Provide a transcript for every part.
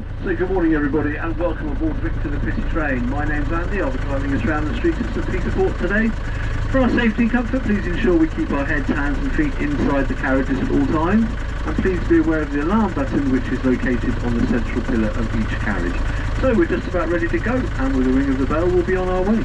So good morning everybody and welcome aboard Victor the Petit Train. My name's Andy, I'll be driving us around the streets of St. Peter Port today. For our safety and comfort, please ensure we keep our heads, hands and feet inside the carriages at all times. And please be aware of the alarm button which is located on the central pillar of each carriage. So we're just about ready to go, and with the ring of the bell we'll be on our way.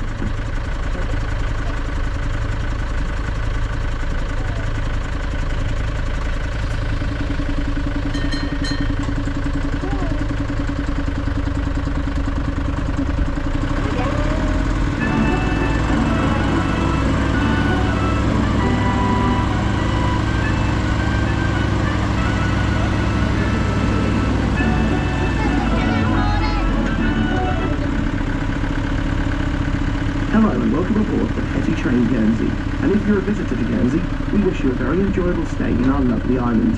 Hello and welcome aboard the Petit Train Guernsey, and if you're a visitor to Guernsey, we wish you a very enjoyable stay in our lovely island.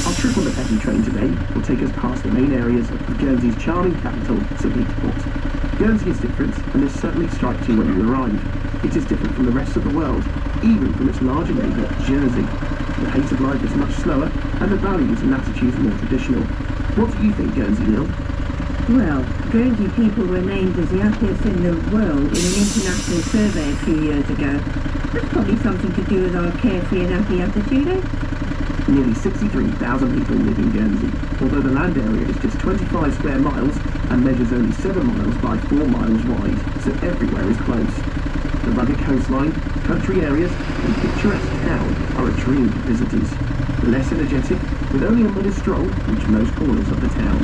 Our trip on the Petit Train today will take us past the main areas of Guernsey's charming capital, St. Peter Port. Guernsey is different, and this certainly strikes you when you arrive. It is different from the rest of the world, even from its larger neighbour, Jersey. The pace of life is much slower, and the values and attitudes more traditional. What do you think, Guernsey, Neil? Well, Guernsey people were named as the happiest in the world in an international survey a few years ago. That's probably something to do with our carefree and happy attitude, eh? Nearly 63,000 people live in Guernsey, although the land area is just 25 square miles and measures only 7 miles by 4 miles wide, so everywhere is close. The rugged coastline, country areas and picturesque town are a dream for visitors. Less energetic, with only a modest stroll reach most corners of the town.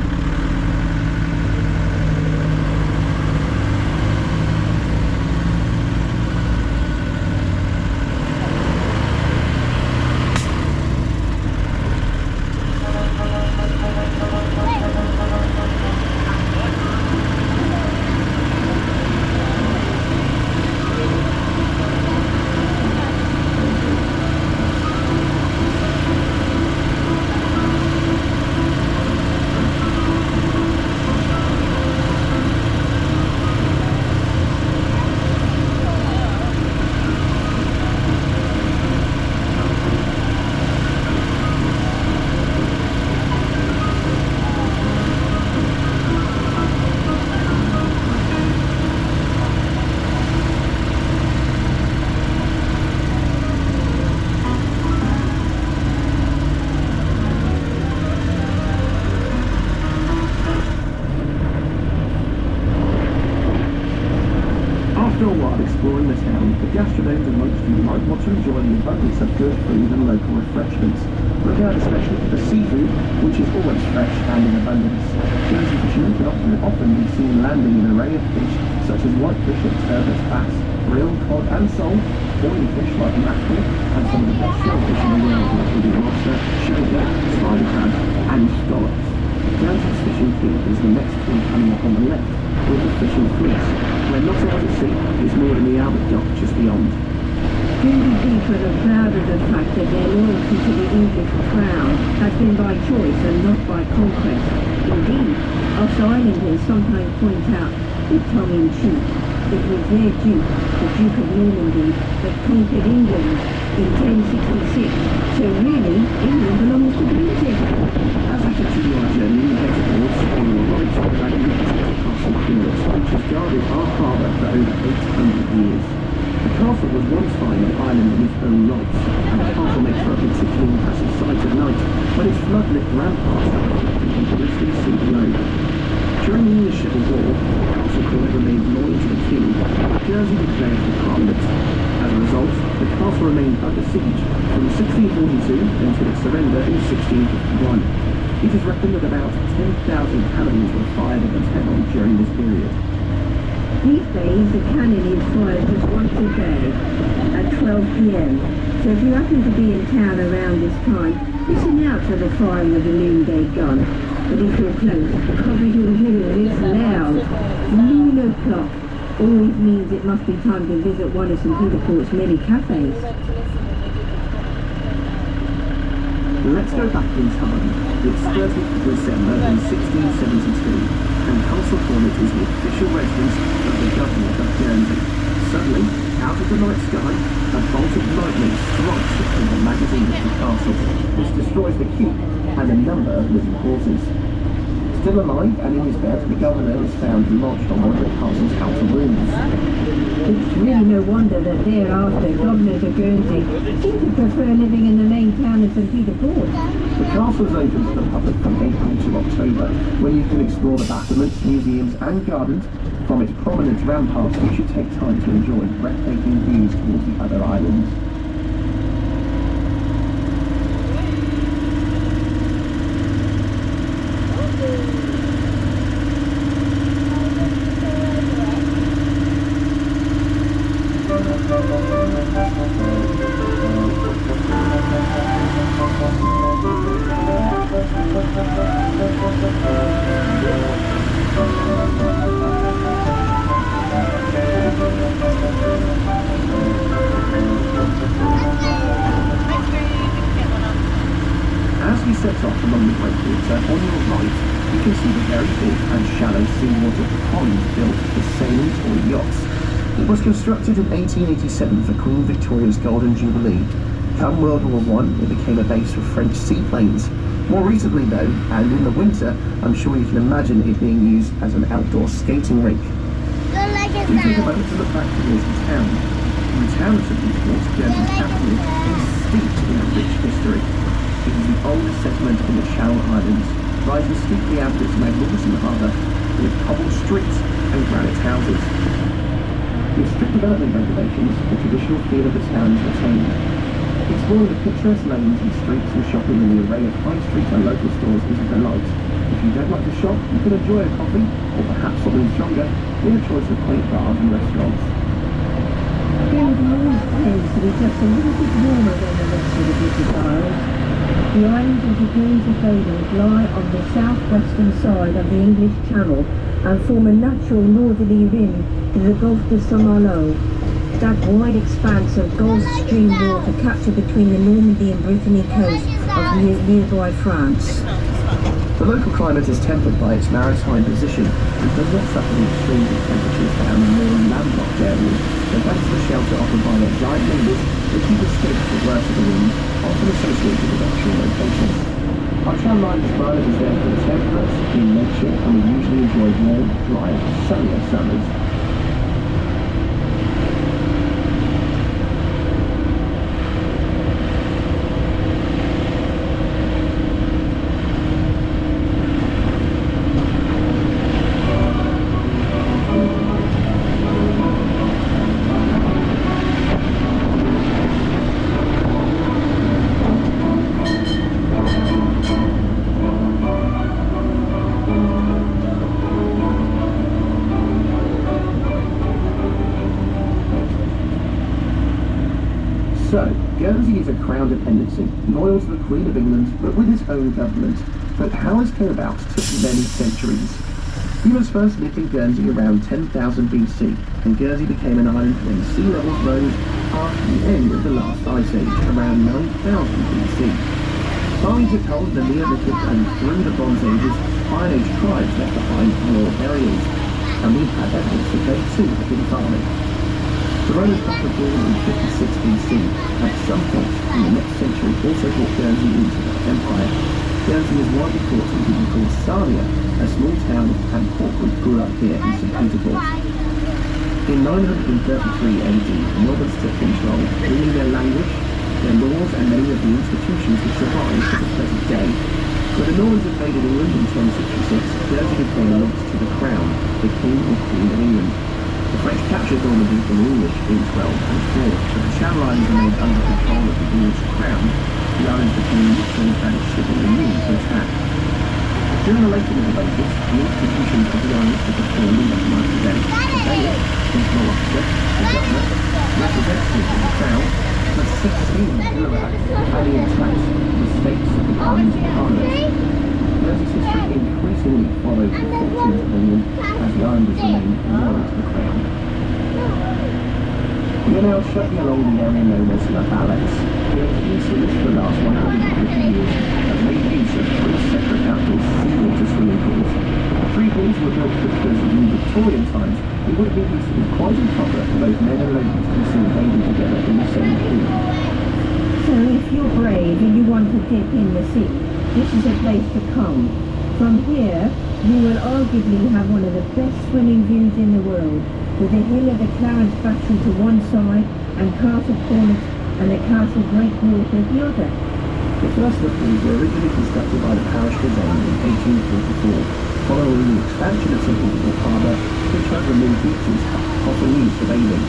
After a while exploring the town, the gastronomes amongst you might want to enjoy the abundance of good food and local refreshments. Look out especially for the seafood, which is always fresh and in abundance. Guernsey fishermen can often be seen landing an array of fish, such as whitefish and turbot, bass, brill, cod and sole, oily fish like mackerel, and some of the best shellfish in the world, including lobster, shellfish, spider crab, and scallops. Guernsey's fishing fleet is the next one coming up on the left, with the fishing fleets, where not out at sea is moored in the Albert Dock just beyond. Guernsey people are proud of the fact that their loyalty to the English crown has been by choice and not by conquest. Indeed, us islanders sometimes point out, with tongue in cheek, it was their Duke, the Duke of Normandy, that conquered England in 1066. So really, England belongs to Guernsey. As we continue our journey, we head towards, on your right, the magnificent Castle Pillars, which has guarded our harbour for over 800 years. The castle was once fine an island in its own right, and the castle makes for a particularly impressive sight at night, when its flood-lit ramparts are reflected on the glistening sea below. During the English Civil War, the castle court remained loyal to the king, but Guernsey declared for Parliament. As a result, the castle remained under siege from 1642 until its surrender in 1651. It is reckoned that about 10,000 cannons were fired at the town during this period. These days, the cannon is fired just once a day, at 12 p.m. So if you happen to be in town around this time, listen out for the firing of the noonday gun. But if you're close, probably you'll hear this loud noon o'clock always means it must be time to visit one of St. Peter Port's many cafes. Let's go back in time. It's 30th of December in 1672, and Castle Cornet is the official residence of the governor of Guernsey. Suddenly, out of the night sky, a bolt of lightning strikes the timber magazine of the castle, which destroys the keep and a number of living horses. Still alive and in his bed, the governor is found lodged on one of the castle's outer rooms. It's really no wonder that thereafter governors of Guernsey seem to prefer living in the main town of St. Peter Port. The castle is open to the public from April to October, when you can explore the battlements, museums and gardens. From its prominent ramparts, you should take time to enjoy breathtaking views towards the other islands. As you set off along the breakwater, on your right, you can see the very big and shallow seawater pond built for sailings or yachts. It was constructed in 1887 for Queen Victoria's Golden Jubilee. Come World War I, it became a base for French seaplanes. More recently though, and in the winter, I'm sure you can imagine it being used as an outdoor skating rink. We take a moment to look back towards the town. The town of St. Peter, Guernsey's capital, is steeped in a rich history. It is the oldest settlement in the Channel Islands, rising steeply out of its magnificent harbour, with cobbled streets and granite houses. With strict development regulations, the traditional feel of the town is retained. Exploring the picturesque lanes and streets and shopping in the array of high street and local stores is a delight. If you don't like to shop, you can enjoy a coffee, or perhaps something stronger, in a choice of quaint bars and restaurants. Guernsey always tends to be just a little bit warmer than the rest of the British Isles. The islands of the Guernsey Islands lie on the southwestern side of the English Channel and form a natural northerly rim to the Gulf de Saint-Malo, that wide expanse of Gulf Stream water captured between the Normandy and Brittany coast of nearby France. The local climate is tempered by its maritime position and does not suffer the extremes of temperatures found in more landlocked areas, but thanks to the shelter offered by their giant neighbours, they keep escape the worst of the wind, often associated with offshore locations. Our Channel Islands climate is therefore temperate in nature, and we usually enjoy warm, dry, sunnier summers. So, Guernsey is a crown dependency, loyal to the Queen of England, but with its own government. But how this came about took many centuries. Humans first lived in Guernsey around 10,000 BC, and Guernsey became an island when sea levels rose after the end of the last ice age, around 9,000 BC. Farming took hold in the Neolithic, and through the Bronze Ages, Iron Age tribes left behind rural areas, and we have evidence that they too have been farming. The Romans conquered Gaul in 56 BC, at some point in the next century also brought Guernsey into their empire. Guernsey is widely thought to be called Sarnia, a small town and port group grew up here in St. Peter Port. In 933 AD, the Normans took control, ruling their language, their laws and many of the institutions that survive to the present day. When the Normans invaded England in 1066, Guernsey became lost to the crown, the King or Queen of England. The French captured Normandy from the English in 1204, but the Channel Islands remained under control of the English crown. The islands became neutral and shipping immune to attack. During the later Middle Ages, the institutions of the islands took a form we recognise today. The bailiff, control officer, the governor, representatives of the crown, but 16 bureaucrats, alien tax, the states of the islands and parliaments. Guernsey's history increasingly followed the fortunes of England as the islanders remained loyal to the crown. We are now shuttling along the area known as La Valette. We have used for the last 150 years have made use of three separate outdoor seawater swimming pools. Three pools were built because in Victorian times it would have been considered quite improper for both men and ladies to swim bathing together in the same pool. So if you're brave and you want to dip in the sea, this is a place to come. From here, you will arguably have one of the best swimming views in the world, with the hill of the Clarence Battery to one side and Castle Cornet and the Castle Breakwater the other. The first lifts were originally constructed by the parish Guernsey in 1844, following the expansion of St. Peter Harbour, which had removed beaches, often used for bathing.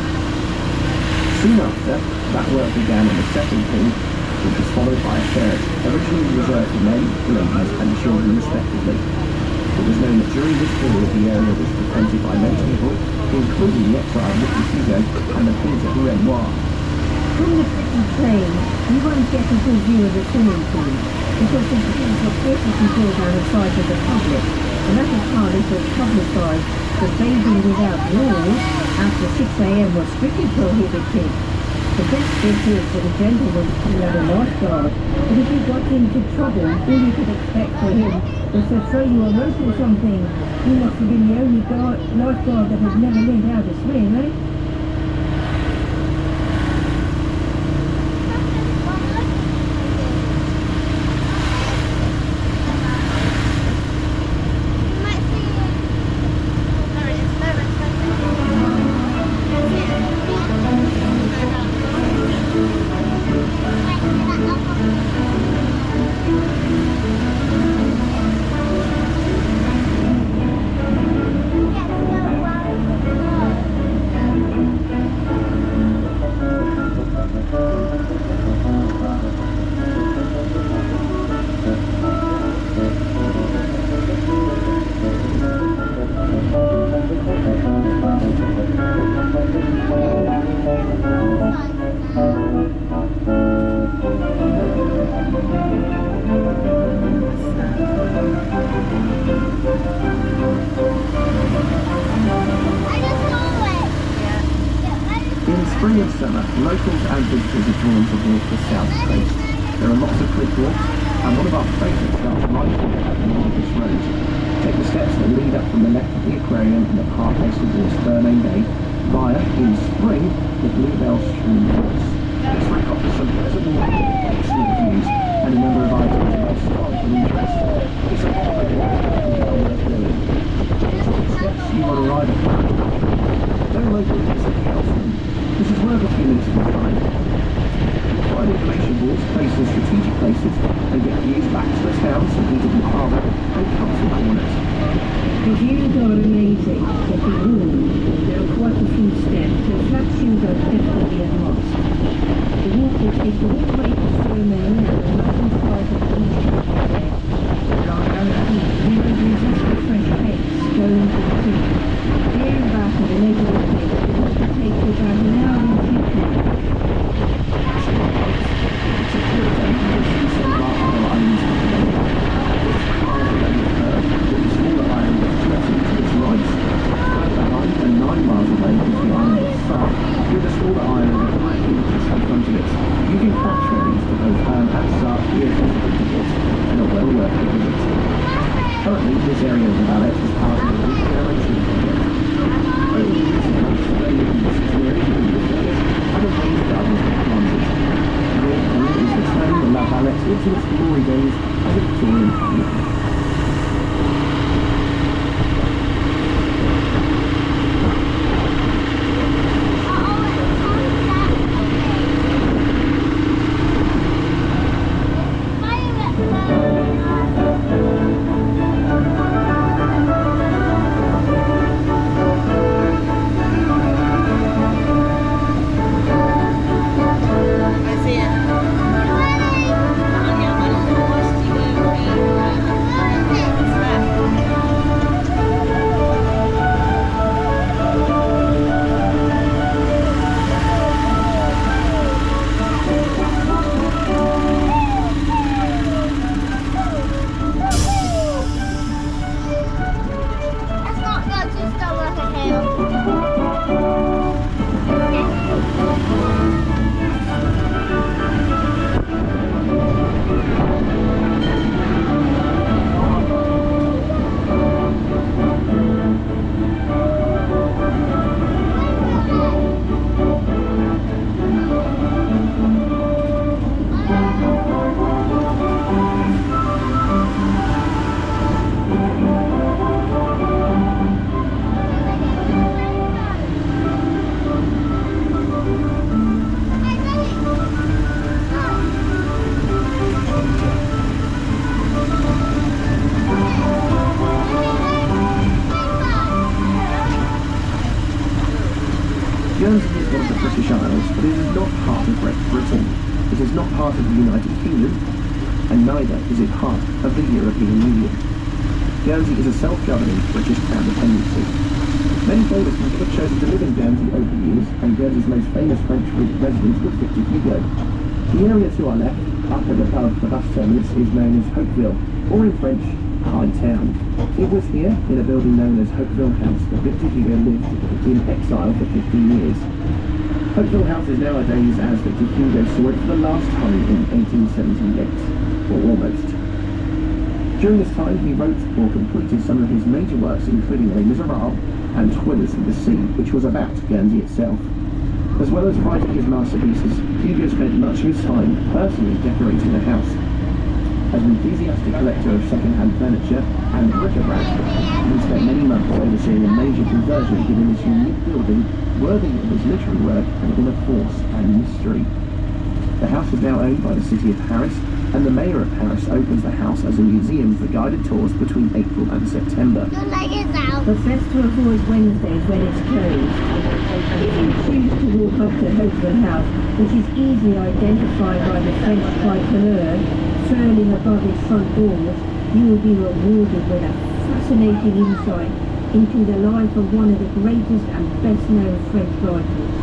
Soon after, that work began on the second pool, which was followed by a third, originally reserved for men, ladies and children respectively. It was known that during this period the area was frequented by many people, including the exiled Victor and the Prince of Guernsey. From the Petit Train, you won't get a good view of the swimming pool, because the pools are perfectly built out of sight of the public, and that is partly to publicise that bathing without rules after 6 a.m. was strictly prohibited. The best bit is for the gentleman who had a lifeguard, but if you got into trouble, all you could expect for him was to throw you a rope or something. He must have been the only lifeguard that had never learned how to swim, eh? Spring and summer, locals and visitors are drawn towards the south coast. There are lots of cliff walks, and one of our favourites starts right here at the Northwest Road. Take the steps that lead up from the left of the aquarium and the car face towards Fername Bay, via, in spring, the Bluebell Stream Woods. This wreck offers some pleasant walking, excellent views, and a number of items of historical interest. It's a popular walk and well worth doing. Take the steps you want to ride a park. Don't locally visit the Elsman. This is worth a few minutes of your time. Find information boards placed in strategic places and get views back to the town, St. Peter Harbour and Castle Cornet. If you go amazing, but be warned, there are quite a few steps, so flat shoes are definitely a must. The walk will take you all the way to Stroman and the northern side of the east there. There are guaranteed 3 reasons for fresh pace, stones and creek. There and back at a neighbourhood place, it will take you about an hour and 10 minutes. It's a good day to see some of our other islands of the day. This is part of the Lake with the smaller island of Guernsey to its right. Further behind and 9 miles away is the island of Sark, with a smaller island of Viking just in front of it. You can catch ferries to both Anne and Sark here for the visit, and are well worth the visit. Currently, this area of the Valette is part of the regeneration project. Over the years, the Australian situation in this area and a raised gardens have planted. Your goal is returning the La Valette into its glory days as a Victorian community. British Isles, but it is not part of Great Britain. It is not part of the United Kingdom, and neither is it part of the European Union. Guernsey is a self-governing British Crown dependency. Many famous people have chosen to live in Guernsey over the years, and Guernsey's most famous French resident was Victor Hugo. The area to our left, up and above the bus terminus, is known as Hopeville, or in French, High Town. It was here, in a building known as Hopeville House, that Victor Hugo lived in exile for 15 years. Hopeville House is nowadays as Victor Hugo saw it for the last time in 1878, or almost. During this time, he wrote or completed some of his major works, including Les Miserables and Twinners of the Sea, which was about Guernsey itself. As well as writing his masterpieces, Hugo spent much of his time personally decorating the house. As an enthusiastic collector of second-hand furniture and bric-a-brac, he spent many months overseeing a major conversion, giving this unique building worthy of his literary work an inner force and mystery. The house is now owned by the city of Paris, and the mayor of Paris opens the house as a museum for guided tours between April and September. But best to avoid Wednesdays when it's closed. If you choose to walk up to Hopeville House, which is easily identified by the French tricolor furling above its front doors, you will be rewarded with a fascinating insight into the life of one of the greatest and best-known French writers.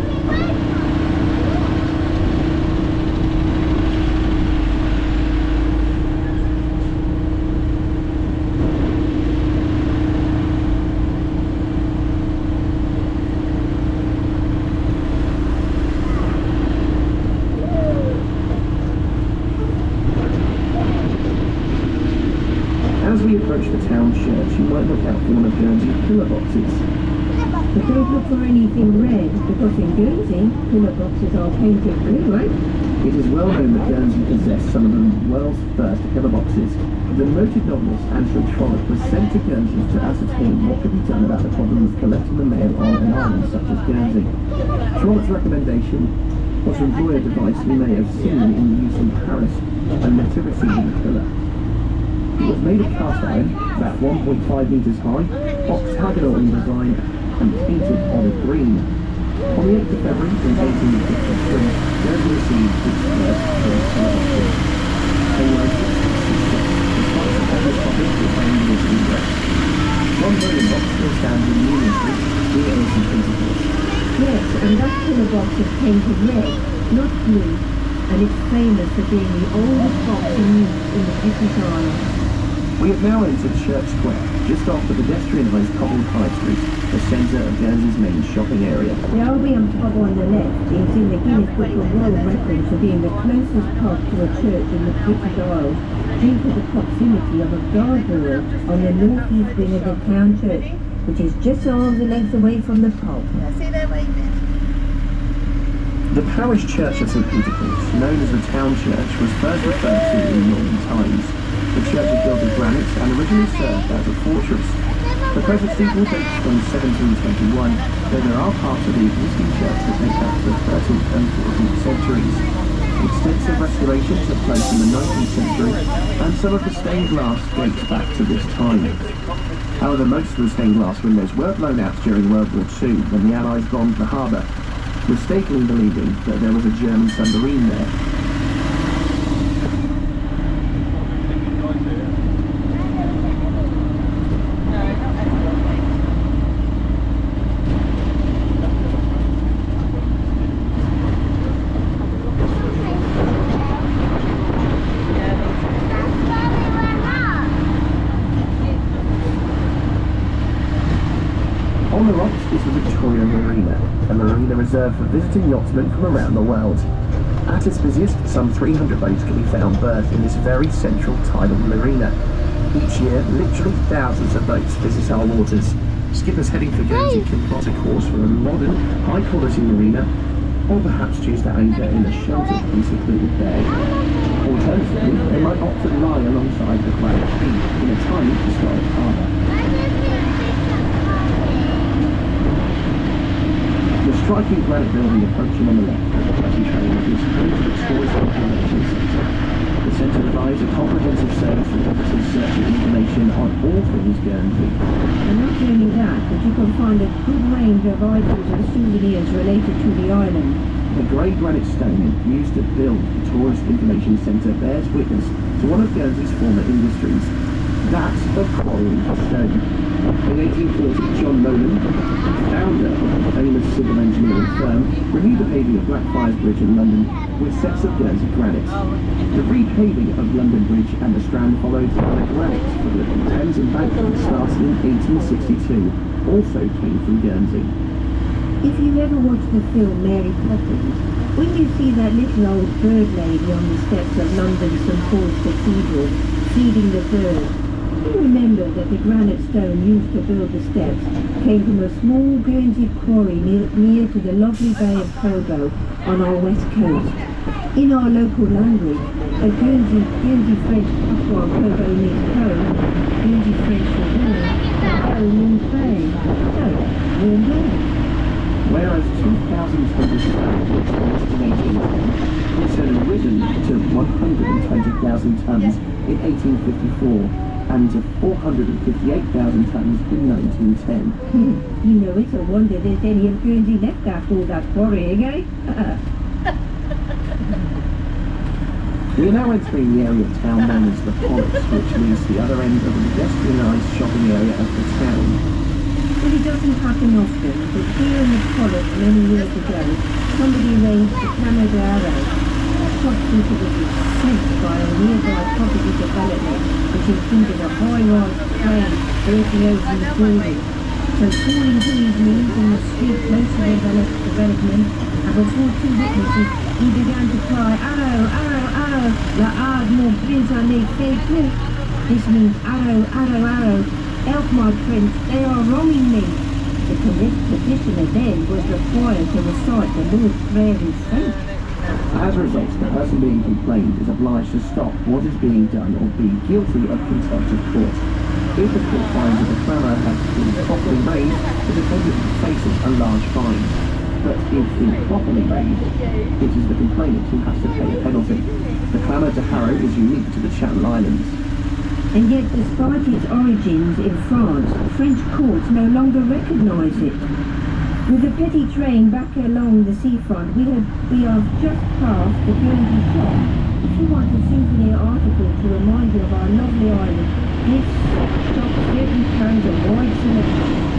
As we approach the town church, you might look out for one of Guernsey's pillar boxes. But don't look for anything red, because in Guernsey, pillar boxes are painted blue, right? It is well known that Guernsey possessed some of the world's first pillar boxes. The noted novelist Anthony Trollope was sent to Guernsey to ascertain what could be done about the problem of collecting the mail on an island such as Guernsey. Trollope's recommendation was to employ a device we may have seen in use in Paris, a letter receiving pillar. It was made of cast iron, about 1.5 metres high, octagonal in design, and painted olive green. On the 8th of February in 1853, Guernsey received its first pillar boxes. They were 666, despite the public public with only this index. One version box still stands in Union Street, near St. Peter. Yes, and that pillar box is painted red, not blue, and it's famous for being the oldest box in use in the British Isles. We have now entered Church Square, just off the pedestrianised cobbled High Street, the centre of Guernsey's main shopping area. The Albion pub on the left is in the Guinness Book of World Records for being the closest pub to a church in the British Isles due to the proximity of a gargoyle on the northeast wing of the town church, which is just arms and legs away from the pub. The parish church of St.Peter, known as the town church, was first referred to in Norman times. The church is built of granite and originally served as a fortress. The present steeple dates from 1721, though there are parts of the existing church that date back to the 13th and 14th centuries. Extensive restoration took place in the 19th century, and some of the stained glass dates back to this time. However, most of the stained glass windows were blown out during World War II when the Allies bombed the harbour, mistakenly believing that there was a German submarine there. On the rocks is the Victoria Marina, a marina reserved for visiting yachtsmen from around the world. At its busiest, some 300 boats can be found berthed in this very central tidal marina. Each year, literally thousands of boats visit our waters. Skippers heading for Guernsey can plot a course for a modern, high-quality marina, or perhaps choose to anchor in a sheltered and secluded bay. Alternatively, they might opt to lie alongside the quiet sea in a tiny historic harbour. The striking granite building approaching on the left, the Petit Train, is home to Victoria's Information Centre. The centre provides a comprehensive service for officers searching information on all things Guernsey. And that's only that, but you can find a good range of items and souvenirs related to the island. The grey granite stone used to build the Tourist Information Centre bears witness to one of Guernsey's former industries. That's the quarrying stone. In 1840, John Nolan, founder of the famous civil engineering firm, renewed the paving of Blackfriars Bridge in London with sets of Guernsey granite. The repaving of London Bridge and the Strand followed, and the granite for the Thames embankment started in 1862, also came from Guernsey. If you ever watched the film Mary Poppins, when you see that little old bird lady on the steps of London St. Paul's Cathedral feeding the birds, you remember that the granite stone used to build the steps came from a small Guernsey quarry near to the lovely Bay of Cobo on our west coast. In our local language, a Guernsey French patois Cobo means cove, Guernsey French for wall, and Co means bay. So, we're there. Whereas 2,000 tons of stone was released in 1810, this had risen to 120,000 tons in 1854 and to 458,000 tons in 1910. You know, it's a wonder there's any of Guernsey left after all that quarrying, eh? We are now entering the area of town known as the Forest, which leads to the other end of the pedestrianised shopping area of the town. Well, it doesn't happen often, but here in the Forest many years ago, somebody raised the Camo de Arrow, a property that was sent by a nearby property development, which included a high-rise train bursting over the building. So calling to his knees in the street close to the development, and before two witnesses, he began to cry, "Arrow, arrow, arrow, la hard mon prince en est fait tout." This means, "Arrow, arrow, arrow, help my prince, they are wronging me." The petitioner then was required to recite the Lord's Prayer in French. As a result, the person being complained is obliged to stop what is being done or be guilty of contempt of court. If the court finds that the clamour has been properly made, the defendant faces a large fine. But if improperly made, it is the complainant who has to pay a penalty. The clamour de Harrow is unique to the Channel Islands. And yet, despite its origins in France, French courts no longer recognise it. With the Petit Train back along the seafront, we have just passed the Guernsey shop. If you want a souvenir article to remind you of our lovely island, this shop certainly carries a wide selection.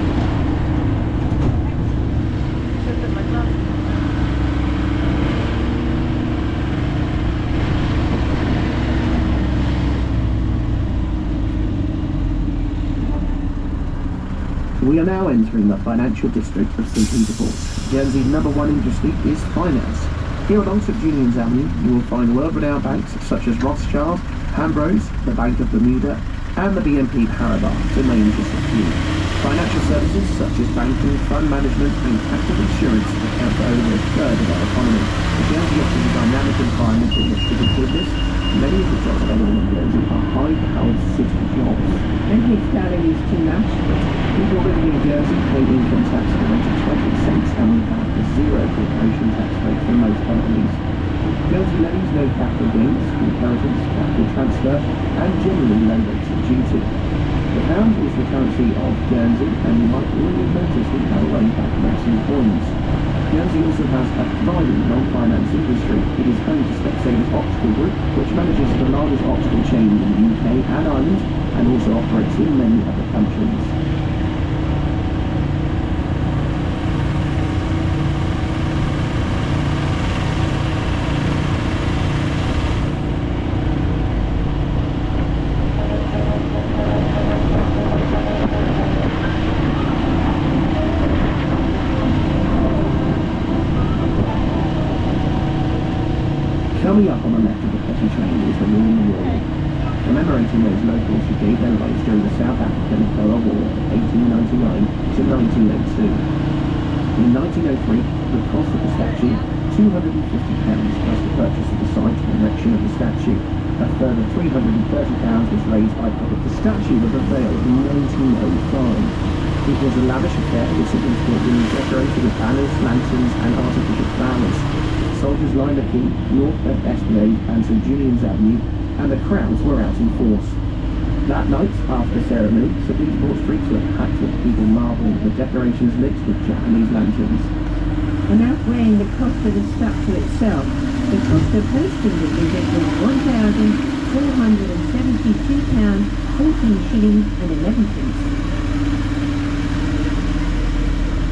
We are now entering the financial district of St.Peter. Guernsey's #1 industry is finance. Here along St. Julian's Avenue, you will find world-renowned banks such as Rothschild, Hambros, the Bank of Bermuda, and the BNP Paribas, to name just a few. Financial services such as banking, fund management, and captive insurance account for over a third of our economy. Guernsey offers a dynamic environment in which to do business. Many of the jobs available in Guernsey are high-powered city jobs. And his salary is too much. People living in Guernsey pay income tax at the rate of 20%, and we have a zero corporation tax rate for most companies. Guernsey levies no capital gains, inheritance, capital transfer, and generally low rates of duty. The pound is the currency of Guernsey, and you might already notice we have a way back maximum coins. Guernsey also has a thriving non-finance industry. It is home to Specsavers Optical Group, which manages the largest optical chain in the UK and Ireland, and also operates in many other countries. Coming up on the left of the Petit Train is the War Memorial, commemorating those locals who gave their lives during the South African Boer War of 1899 to 1902. In 1903, the cost of the statue, £250 plus the purchase of the site and erection of the statue. A further £330 was raised by public. The statue was unveiled in 1905. It was a lavish affair, with significantly decorated with banners, lanterns and artificial flowers. Soldiers lined the quay, North Esplanade and St. Julian's Avenue, and the crowds were out in force. That night, after the ceremony, St. Peter streets were packed with people marvelling at the decorations lit with Japanese lanterns. Without weighing the cost of the statue itself, the cost of hosting the visit was £1,472, 14 shillings and 11 pence.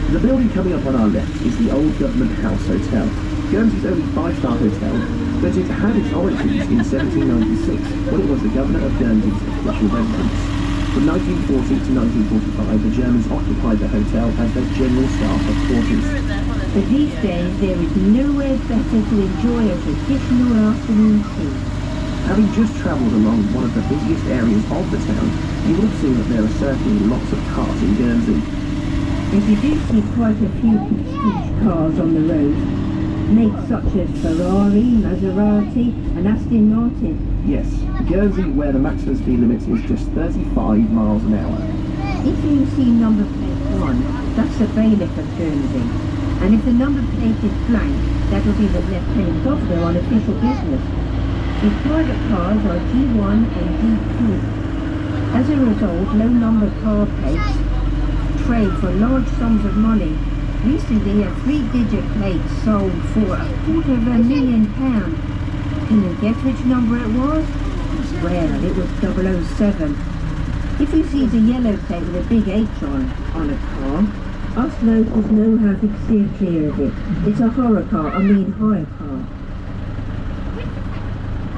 The building coming up on our left is the Old Government House Hotel. Guernsey's only five-star hotel, but it had its origins in 1796 when it was the Governor of Guernsey's official residence. From 1940 to 1945, the Germans occupied the hotel as their general staff headquarters. But these days, there is nowhere better to enjoy a traditional afternoon tea. Having just travelled along one of the busiest areas of the town, you will have seen that there are certainly lots of cars in Guernsey. If you do see quite a few prestige cars on the road, makes such as Ferrari, Maserati and Aston Martin. Yes, Guernsey, where the maximum speed limit is just 35 miles an hour. If you see number plate 1, that's the bailiff of Guernsey. And if the number plate is blank, that will be the Lieutenant Governor on official business. His private cars are G1 and G2. As a result, low-number car plates trade for large sums of money. Recently, a 3-digit plate sold for £250,000. Can you guess which number it was? Well, it was 007. If you see the yellow plate with a big H on a car, us locals know how to steer clear of it. It's a hire car.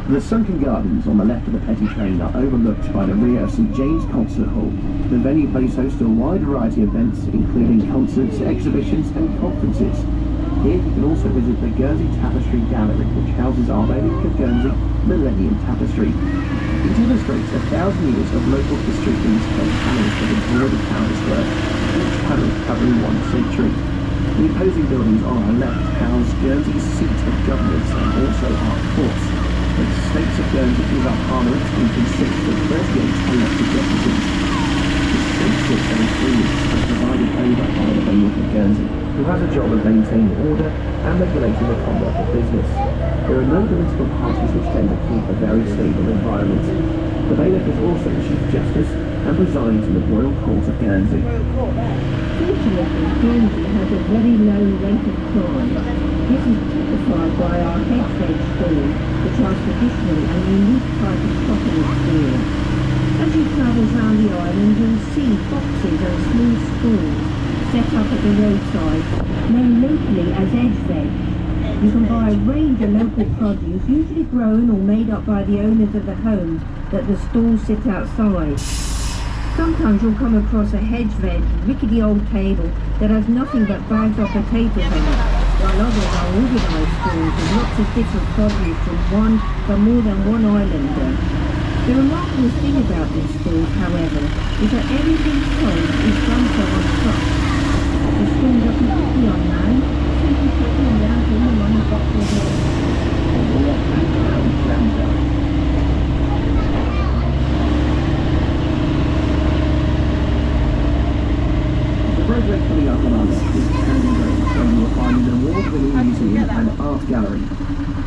The sunken gardens on the left of the Petit Train are overlooked by the rear of St. James Concert Hall. The venue plays host to a wide variety of events, including concerts, exhibitions and conferences. Here you can also visit the Guernsey Tapestry Gallery, which houses Our Lady of Guernsey Millennium Tapestry. It illustrates 1,000 years of local history in this 10 panels of embroidered canvas work, each panel covering 1 century. The imposing buildings on our left house Guernsey's seat of governance and also our courts. The States of Guernsey is our parliament and consists of 38 elected deputies. The state sits on 3 weeks and provided over by the bailiff of Guernsey, who has a job of maintaining order and regulating the conduct of business. There are no political parties which tend to keep a very stable environment. The bailiff is also Chief Justice and presides in the Royal Court of Guernsey. Fortunately, Guernsey has a very low rate of crime. This is typified by our Hedgehog stores, which are traditional and unique type of shopping experience. As you travel round the island, you'll see boxes and small stalls set up at the roadside, known locally as edge veg. You can buy a range of local produce, usually grown or made up by the owners of the homes that the stalls sit outside. Sometimes you'll come across a hedge veg, rickety old table that has nothing but bags of potatoes on it, while others are organised stalls with lots of different produce from more than one islander. The remarkable thing about these stalls, however, is that everything sold is done so on trust. The stall doesn't put the on man, simply put the amount in the money box of Directly coming up on our left is Candy Range, where you will find an award-winning museum and art gallery.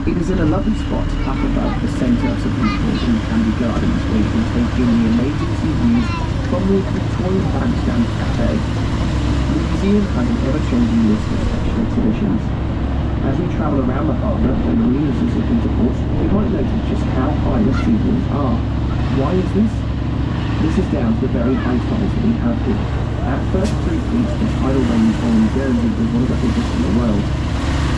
It is in a lovely spot up above the centre of St. Peter in Candy Gardens, where you can take in the amazing views from the Victorian Bandstand Cafe. The museum has an ever-changing list of special exhibitions. As we travel around the harbour and marine of St. Peter Port, you might notice just how high the seawalls are. Why is this? This is down to the very high tides that we have here. At 33 feet, the tidal range on Guernsey is one of the biggest in the world.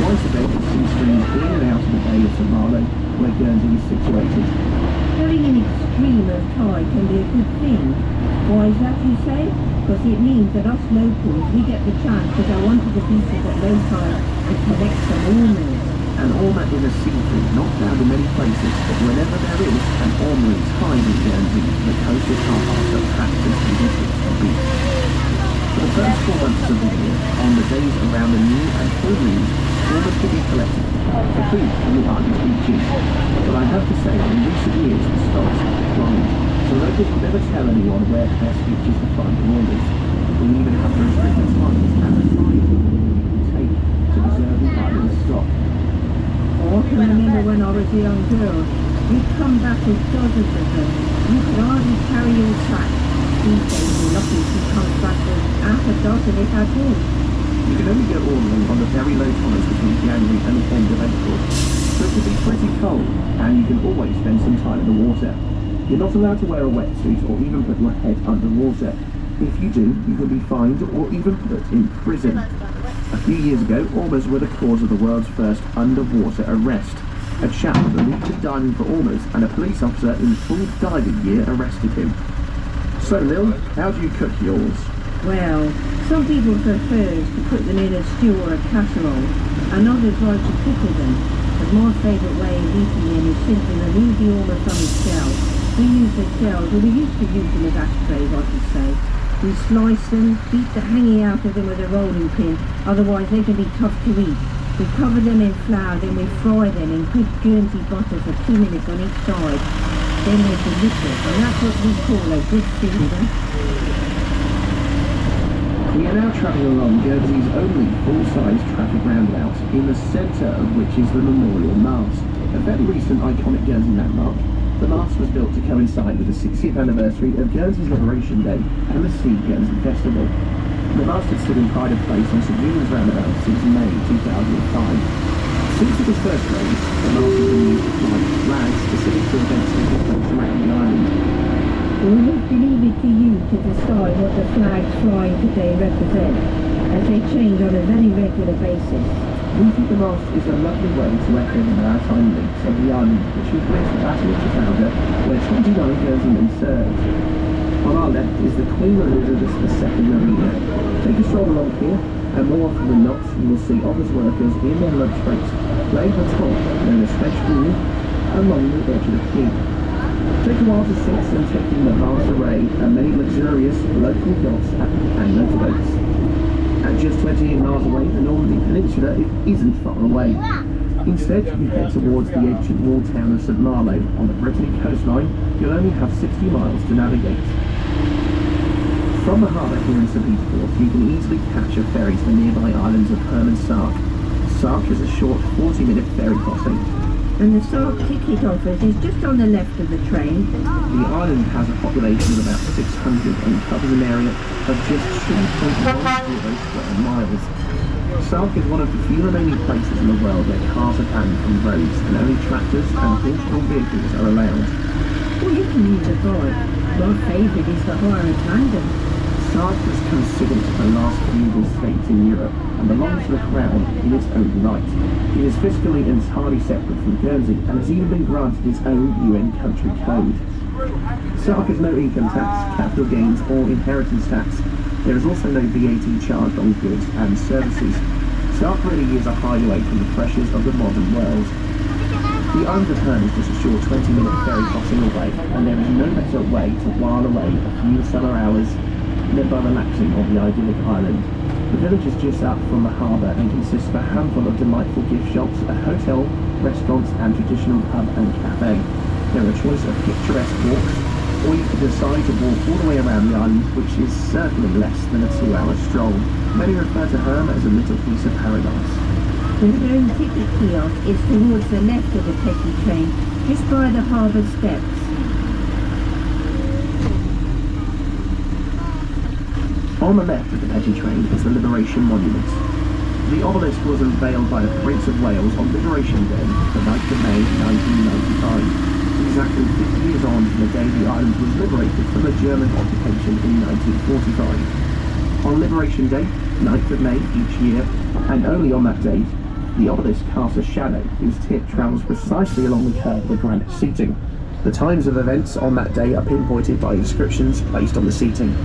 Twice a day, the sea streams in and out of the Bay of St. Malo, where Guernsey is situated. Having an extreme of tide can be a good thing. Why is that, you say? Because it means that us locals, we get the chance to go onto the beaches at low tide and collect some ornaments. An ormer is a seafood not found in many places, but whenever there is, an ormer is fine in Guernsey. The coastal car parks are packed with visitors to the beach. For the first 4 months of the year, on the days around the new and full moons, ormers can be collected for food from the island's beaches. But I have to say that in recent years the stocks have declined, so locals will never tell anyone where the best beaches to find ormers. We even have to restrict the times and the time we take to preserve the island's stock. I can remember when I was a young girl, we'd come back with dozens of them. You could hardly carry your track. These days we're lucky if he comes back with half a dozen if at all. You can only go Ormond on the very low tides between January and the end of April. So it can be pretty cold, and you can always spend some time in the water. You're not allowed to wear a wetsuit or even put your head underwater. If you do, you can be fined or even put in prison. A few years ago, Ormers were the cause of the world's first underwater arrest. A chap believed in diving for Ormers, and a police officer in full diving gear arrested him. So, Lil, how do you cook yours? Well, some people prefer to put them in a stew or a casserole, and others like to pickle them. But my favourite way of eating them is simply remove the Ormer from its shell. We use the shells, or we used to use them as ashtrays, I should say. We slice them, beat the hanging out of them with a rolling pin, otherwise they can be tough to eat. We cover them in flour, then we fry them in good Guernsey butter for 2 minutes on each side. Then they're delicious, and that's what we call a good finger. We are now travelling along Guernsey's only full-size traffic roundabout, in the centre of which is the Memorial Mast, a very recent iconic Guernsey landmark. The mast was built to coincide with the 60th anniversary of Guernsey's Liberation Day and the Sea Guernsey Festival. The mast had stood in pride of place on St. Peter's roundabout since May 2005. Since it was first raised, the mast has been used to fly flags specific to events taking place around the island. We'll have to leave it to you to decide what the flags flying today represent, as they change on a very regular basis. We think the mast is a lovely way to echo the maritime links of the island, which includes the Battle of Trafalgar, where 29 Guernseymen served. On our left is the Queen Elizabeth II Marina. Take a stroll along here, and more often than not, you will see office workers in their lunch breaks playing the top, known as French Pool, along the edge of the quay. Take a while to sit and take in the vast array of many luxurious local yachts and motorboats. At just 28 miles away, the Normandy Peninsula isn't far away. Instead, you head towards the ancient walled town of St. Malo. On the Brittany coastline, you'll only have 60 miles to navigate. From the harbour here in St. Peter, you can easily catch a ferry to the nearby islands of Herm and Sark. Sark is a short 40-minute ferry crossing. And the Sark ticket office is just on the left of the train. The island has a population of about 600 and covers an area of just 2.10 square miles. Sark is one of the few remaining places in the world where cars are banned from roads and only tractors and horse-drawn vehicles are allowed. Well, you can use a bike. My favourite is the hire at tandem. Sark was considered the last feudal state in Europe and belongs to the crown in its own right. It is fiscally entirely separate from Guernsey and has even been granted its own UN country code. Sark has no income tax, capital gains or inheritance tax. There is also no VAT charged on goods and services. Sark really is a hideaway from the pressures of the modern world. The island of Herm is just a short 20-minute ferry crossing away, and there is no better way to while away a few summer hours than by relaxing on the idyllic island. The village is just out from the harbour and consists of a handful of delightful gift shops, a hotel, restaurants and traditional pub and cafe. There are a choice of picturesque walks, or you can decide to walk all the way around the island, which is certainly less than a 2-hour stroll. Many refer to Herm as a little piece of paradise. The known ticket kiosk is towards the left of the Petit Train, just by the harbour steps. On the left of the Petit Train is the Liberation Monument. The obelisk was unveiled by the Prince of Wales on Liberation Day, the 9th of May 1995, exactly 50 years on from the day the island was liberated from the German occupation in 1945. On Liberation Day, 9th of May each year, and only on that date, the obelisk casts a shadow whose tip travels precisely along the curve of the granite seating. The times of events on that day are pinpointed by inscriptions placed on the seating,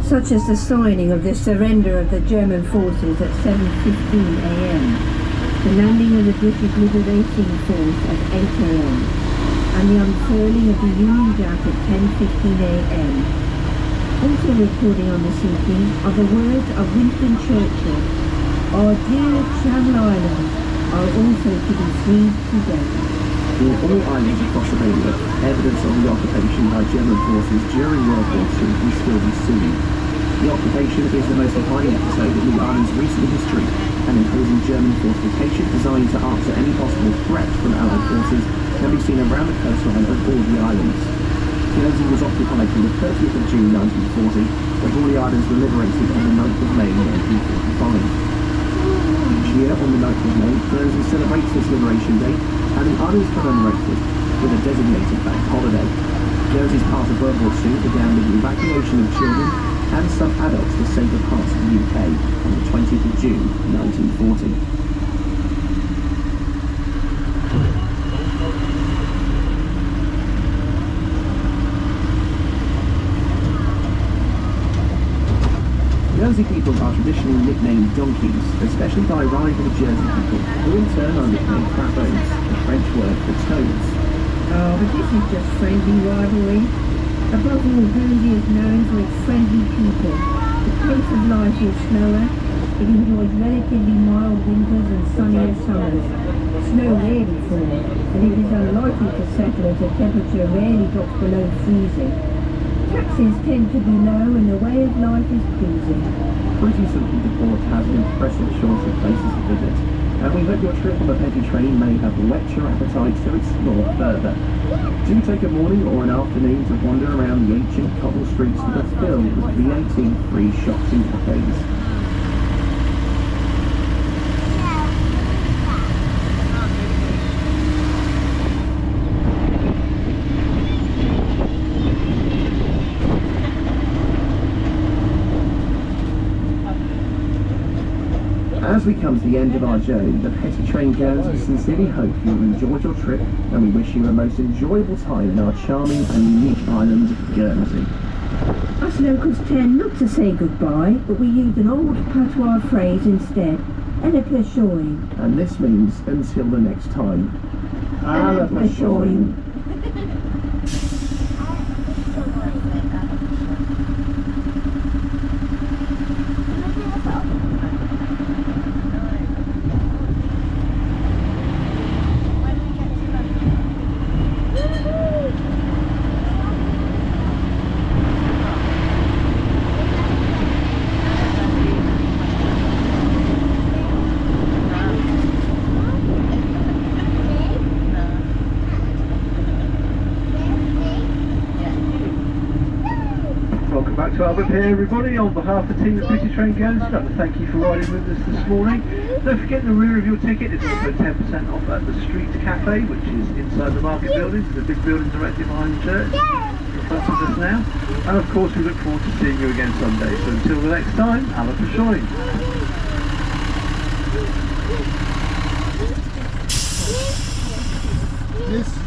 such as the signing of the surrender of the German forces at 7:15 a.m, the landing of the British Liberation Force at 8 a.m, and the unfurling of the Union Jack at 10:15 a.m. Also recording on the seating are the words of Winston Churchill: "Our dear Channel Islands are also to be freed together." In all islands across the Atlantic, evidence of the occupation by German forces during World War II can still be seen. The occupation is the most defining episode in the island's recent history, and imposing German fortification designed to answer any possible threat from Allied forces can be seen around the coastline of all the islands. Guernsey was occupied from the 30th of June 1940, before the islands were liberated on the 9th of May 1945. Each year on the 9th of May, Guernsey celebrates this Liberation Day, and the islands commemorated with a designated bank holiday. Guernsey's part of World War II began with the evacuation of children and some adults to safer parts of the UK on the 20th of June 1940. Guernsey people are traditionally nicknamed donkeys, especially by rival Jersey people, who in turn are nicknamed crapones, the French word for toads. Oh, but this is just friendly rivalry. Above all, Guernsey is known for its friendly people. The pace of life is slower. It enjoys relatively mild winters and sunnier summers. Snow rarely falls, and it is unlikely to settle at a temperature rarely drops below freezing. Taxes tend to be low and the way of life is pleasing. Pretty St. Peter Port has an impressive choice of places to visit, and we hope your trip on the Petit Train may have whet your appetite to explore further. Do take a morning or an afternoon to wander around the ancient cobble streets that are filled with VAT-free shops and cafes. As we come to the end of our journey, the Petit Train Guernsey sincerely hope you enjoyed your trip, and we wish you a most enjoyable time in our charming and unique island, Guernsey. Us locals tend not to say goodbye, but we use an old patois phrase instead, "À la prochaine." And this means until the next time. À la prochaine. Welcome back to Albert here, everybody. On behalf of the team at Petit Train Guernsey, I'd like to thank you for riding with us this morning. Don't forget the rear of your ticket is also 10% off at the Street Cafe, which is inside the market building. There's a big building directly behind the church in front of us now. And of course we look forward to seeing you again someday. So until the next time, à la prochaine. Yes.